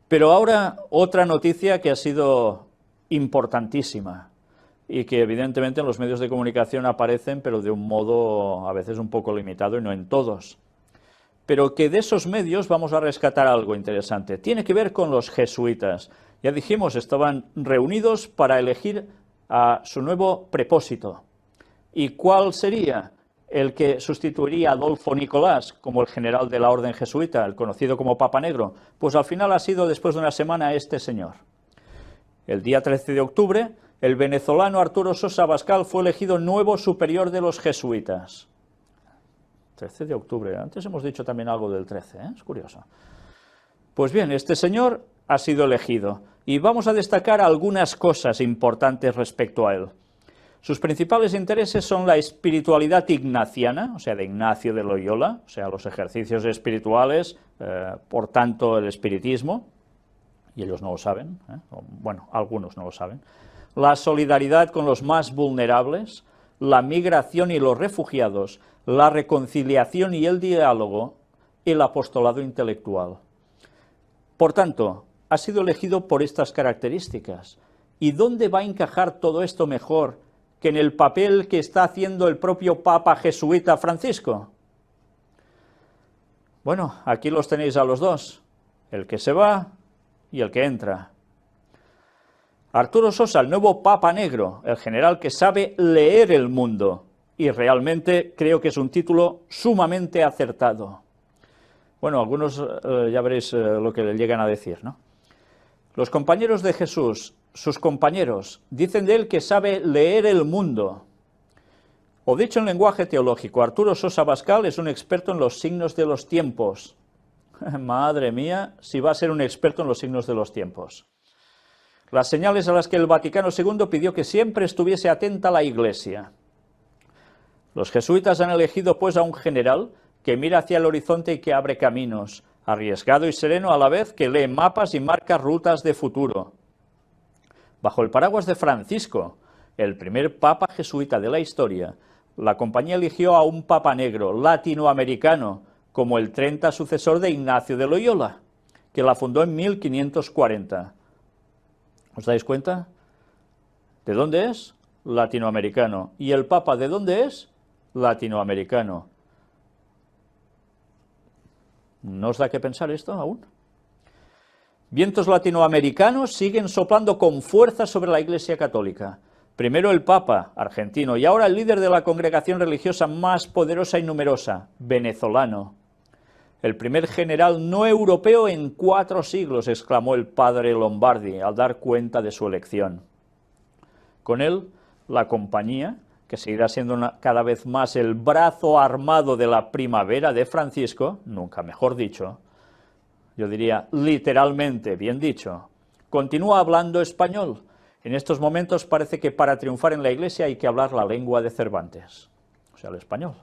Pero ahora otra noticia que ha sido importantísima y que evidentemente en los medios de comunicación aparecen, pero de un modo a veces un poco limitado y no en todos. Pero que de esos medios vamos a rescatar algo interesante. Tiene que ver con los jesuitas. Ya dijimos, estaban reunidos para elegir a su nuevo prepósito. ¿Y cuál sería? El que sustituiría a Adolfo Nicolás como el general de la orden jesuita, el conocido como Papa Negro. Pues al final ha sido, después de una semana, este señor. El día 13 de octubre, el venezolano Arturo Sosa Abascal fue elegido nuevo superior de los jesuitas. 13 de octubre, antes hemos dicho también algo del 13, es curioso. Pues bien, este señor ha sido elegido y vamos a destacar algunas cosas importantes respecto a él. Sus principales intereses son la espiritualidad ignaciana, o sea, de Ignacio de Loyola, o sea, los ejercicios espirituales, por tanto, el espiritismo, y ellos no lo saben, bueno, algunos no lo saben, la solidaridad con los más vulnerables, la migración y los refugiados, la reconciliación y el diálogo, el apostolado intelectual. Por tanto, ha sido elegido por estas características. ¿Y dónde va a encajar todo esto mejor que en el papel que está haciendo el propio Papa jesuita Francisco? Bueno, aquí los tenéis a los dos, el que se va y el que entra. Arturo Sosa, el nuevo Papa Negro, el general que sabe leer el mundo, y realmente creo que es un título sumamente acertado. Bueno, algunos ya veréis lo que le llegan a decir, ¿no? Los compañeros de Jesús, sus compañeros, dicen de él que sabe leer el mundo. O dicho en lenguaje teológico, Arturo Sosa Abascal es un experto en los signos de los tiempos. Madre mía, si va a ser un experto en los signos de los tiempos. Las señales a las que el Vaticano II pidió que siempre estuviese atenta la Iglesia. Los jesuitas han elegido pues a un general que mira hacia el horizonte y que abre caminos, arriesgado y sereno a la vez que lee mapas y marca rutas de futuro. Bajo el paraguas de Francisco, el primer papa jesuita de la historia, la compañía eligió a un papa negro, latinoamericano, como el 30 sucesor de Ignacio de Loyola, que la fundó en 1540. ¿Os dais cuenta? ¿De dónde es? Latinoamericano. ¿Y el papa de dónde es? Latinoamericano. ¿No os da que pensar esto aún? Vientos latinoamericanos siguen soplando con fuerza sobre la Iglesia Católica. Primero el Papa, argentino, y ahora el líder de la congregación religiosa más poderosa y numerosa, venezolano. El primer general no europeo en 4 siglos, exclamó el padre Lombardi al dar cuenta de su elección. Con él, la compañía, que seguirá siendo cada vez más el brazo armado de la primavera de Francisco, nunca mejor dicho, yo diría literalmente bien dicho, continúa hablando español. En estos momentos parece que para triunfar en la Iglesia hay que hablar la lengua de Cervantes, o sea, el español.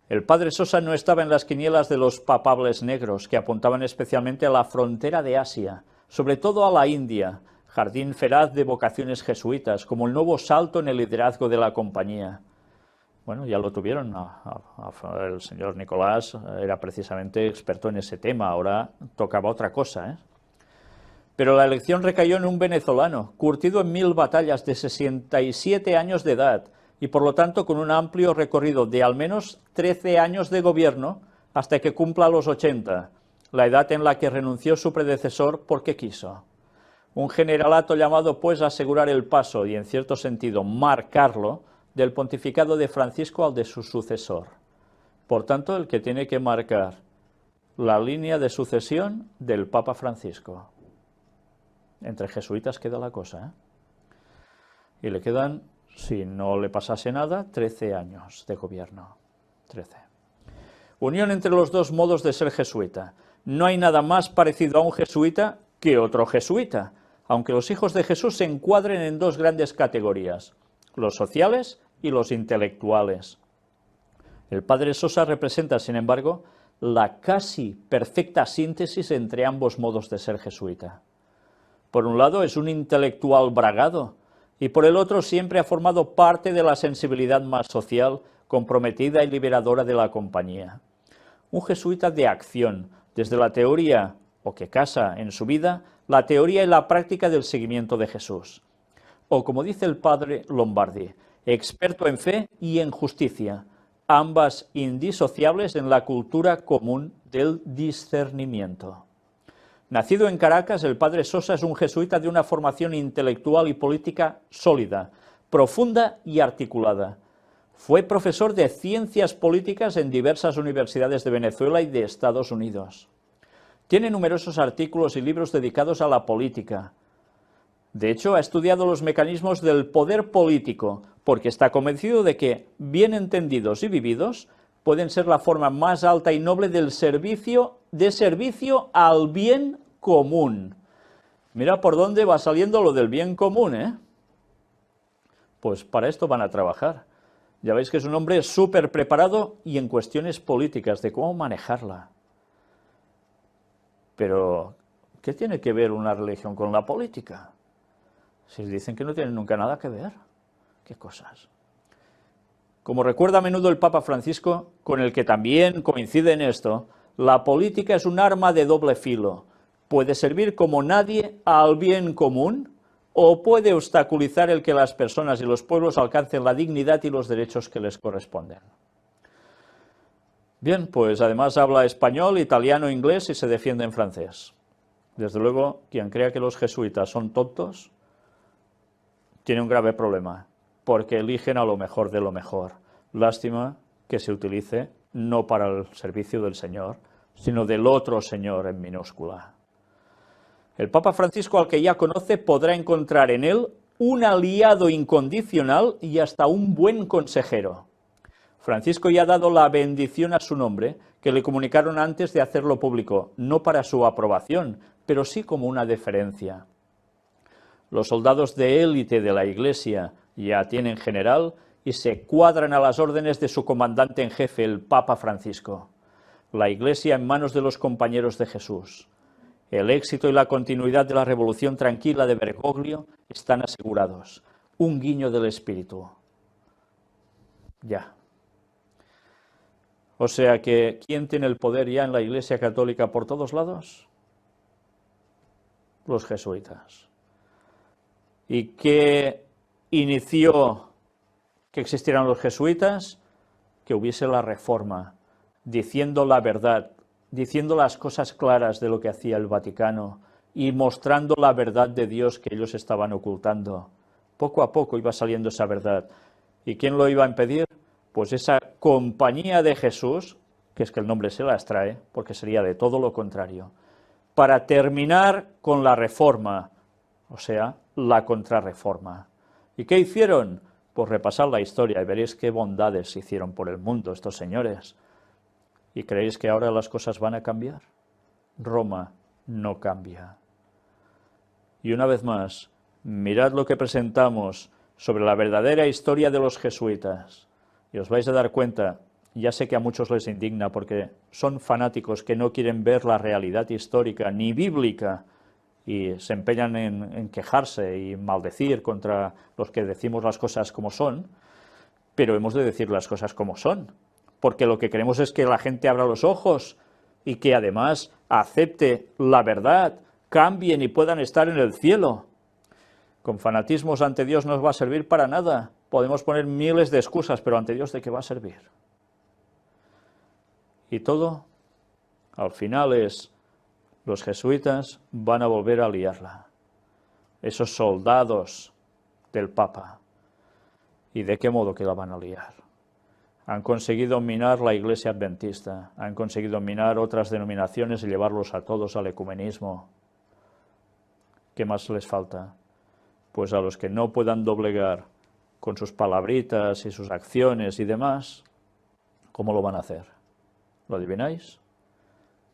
El padre Sosa no estaba en las quinielas de los papables negros, que apuntaban especialmente a la frontera de Asia, sobre todo a la India, jardín feraz de vocaciones jesuitas, como el nuevo salto en el liderazgo de la compañía. Bueno, ya lo tuvieron, el señor Nicolás era precisamente experto en ese tema, ahora tocaba otra cosa, ¿eh? Pero la elección recayó en un venezolano, curtido en 1000 batallas, de 67 años de edad, y por lo tanto con un amplio recorrido de al menos 13 años de gobierno hasta que cumpla los 80, la edad en la que renunció su predecesor porque quiso. Un generalato llamado pues a asegurar el paso y en cierto sentido marcarlo del pontificado de Francisco al de su sucesor. Por tanto, el que tiene que marcar la línea de sucesión del Papa Francisco. Entre jesuitas queda la cosa, ¿eh? Y le quedan, si no le pasase nada, 13 años de gobierno. 13. Unión entre los dos modos de ser jesuita. No hay nada más parecido a un jesuita que otro jesuita, aunque los hijos de Jesús se encuadren en 2 grandes categorías, los sociales y los intelectuales. El padre Sosa representa, sin embargo, la casi perfecta síntesis entre ambos modos de ser jesuita. Por un lado es un intelectual bragado, y por el otro siempre ha formado parte de la sensibilidad más social, comprometida y liberadora de la compañía. Un jesuita de acción, desde la teoría o que casa en su vida la teoría y la práctica del seguimiento de Jesús. O como dice el padre Lombardi, experto en fe y en justicia, ambas indisociables en la cultura común del discernimiento. Nacido en Caracas, el padre Sosa es un jesuita de una formación intelectual y política sólida, profunda y articulada. Fue profesor de ciencias políticas en diversas universidades de Venezuela y de Estados Unidos. Tiene numerosos artículos y libros dedicados a la política. De hecho, ha estudiado los mecanismos del poder político, porque está convencido de que, bien entendidos y vividos, pueden ser la forma más alta y noble del servicio al bien común. Mira por dónde va saliendo lo del bien común, ¿eh? Pues para esto van a trabajar. Ya veis que es un hombre súper preparado y en cuestiones políticas, de cómo manejarla. Pero, ¿qué tiene que ver una religión con la política? Si dicen que no tienen nunca nada que ver. ¿Qué cosas? Como recuerda a menudo el Papa Francisco, con el que también coincide en esto, la política es un arma de doble filo. Puede servir como nadie al bien común o puede obstaculizar el que las personas y los pueblos alcancen la dignidad y los derechos que les corresponden. Bien, pues además habla español, italiano, inglés y se defiende en francés. Desde luego, quien crea que los jesuitas son tontos, tiene un grave problema, porque eligen a lo mejor de lo mejor. Lástima que se utilice no para el servicio del Señor, sino del otro Señor en minúscula. El Papa Francisco, al que ya conoce, podrá encontrar en él un aliado incondicional y hasta un buen consejero. Francisco ya ha dado la bendición a su nombre, que le comunicaron antes de hacerlo público, no para su aprobación, pero sí como una deferencia. Los soldados de élite de la Iglesia ya tienen general y se cuadran a las órdenes de su comandante en jefe, el Papa Francisco. La Iglesia en manos de los compañeros de Jesús. El éxito y la continuidad de la revolución tranquila de Bergoglio están asegurados. Un guiño del Espíritu. Ya. O sea que, ¿quién tiene el poder ya en la Iglesia Católica por todos lados? Los jesuitas. ¿Y qué inició que existieran los jesuitas? Que hubiese la reforma, diciendo la verdad, diciendo las cosas claras de lo que hacía el Vaticano y mostrando la verdad de Dios que ellos estaban ocultando. Poco a poco iba saliendo esa verdad. ¿Y quién lo iba a impedir? Pues esa compañía de Jesús, que es que el nombre se las trae, porque sería de todo lo contrario, para terminar con la reforma, o sea, la contrarreforma. ¿Y qué hicieron? Pues repasar la historia y veréis qué bondades hicieron por el mundo estos señores. ¿Y creéis que ahora las cosas van a cambiar? Roma no cambia. Y una vez más, mirad lo que presentamos sobre la verdadera historia de los jesuitas. Y os vais a dar cuenta, ya sé que a muchos les indigna porque son fanáticos que no quieren ver la realidad histórica ni bíblica y se empeñan en quejarse y maldecir contra los que decimos las cosas como son, pero hemos de decir las cosas como son, porque lo que queremos es que la gente abra los ojos y que además acepte la verdad, cambien y puedan estar en el cielo. Con fanatismos ante Dios no nos va a servir para nada. Podemos poner miles de excusas, pero ante Dios, ¿de qué va a servir? Y todo, al final, es los jesuitas van a volver a liarla. Esos soldados del Papa. ¿Y de qué modo que la van a liar? Han conseguido minar la Iglesia Adventista, han conseguido minar otras denominaciones y llevarlos a todos al ecumenismo. ¿Qué más les falta? Pues a los que no puedan doblegar con sus palabritas y sus acciones y demás, ¿cómo lo van a hacer? ¿Lo adivináis?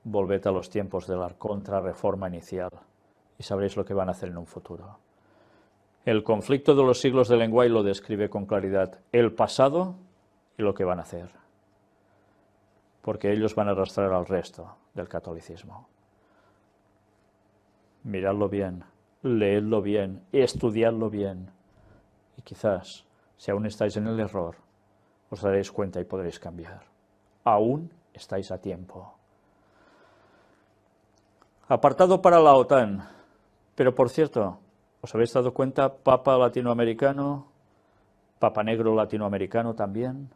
Volved a los tiempos de la contrarreforma inicial y sabréis lo que van a hacer en un futuro. El conflicto de los siglos de Lenguay lo describe con claridad, el pasado y lo que van a hacer, porque ellos van a arrastrar al resto del catolicismo. Miradlo bien, leedlo bien, estudiadlo bien, y quizás, si aún estáis en el error, os daréis cuenta y podréis cambiar. Aún estáis a tiempo. Apartado para la OTAN. Pero por cierto, ¿os habéis dado cuenta? Papa latinoamericano, Papa negro latinoamericano también.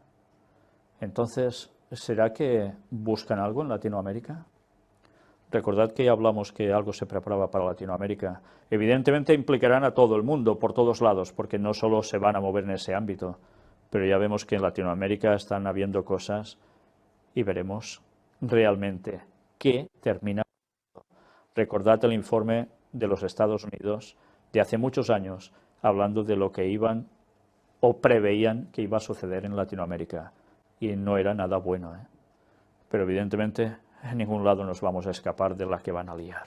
Entonces, ¿será que buscan algo en Latinoamérica? Recordad que ya hablamos que algo se preparaba para Latinoamérica. Evidentemente implicarán a todo el mundo, por todos lados, porque no solo se van a mover en ese ámbito, pero ya vemos que en Latinoamérica están habiendo cosas y veremos realmente qué termina. Recordad el informe de los Estados Unidos de hace muchos años, hablando de lo que iban o preveían que iba a suceder en Latinoamérica, y no era nada bueno, ¿eh? Pero evidentemente en ningún lado nos vamos a escapar de la que van a liar.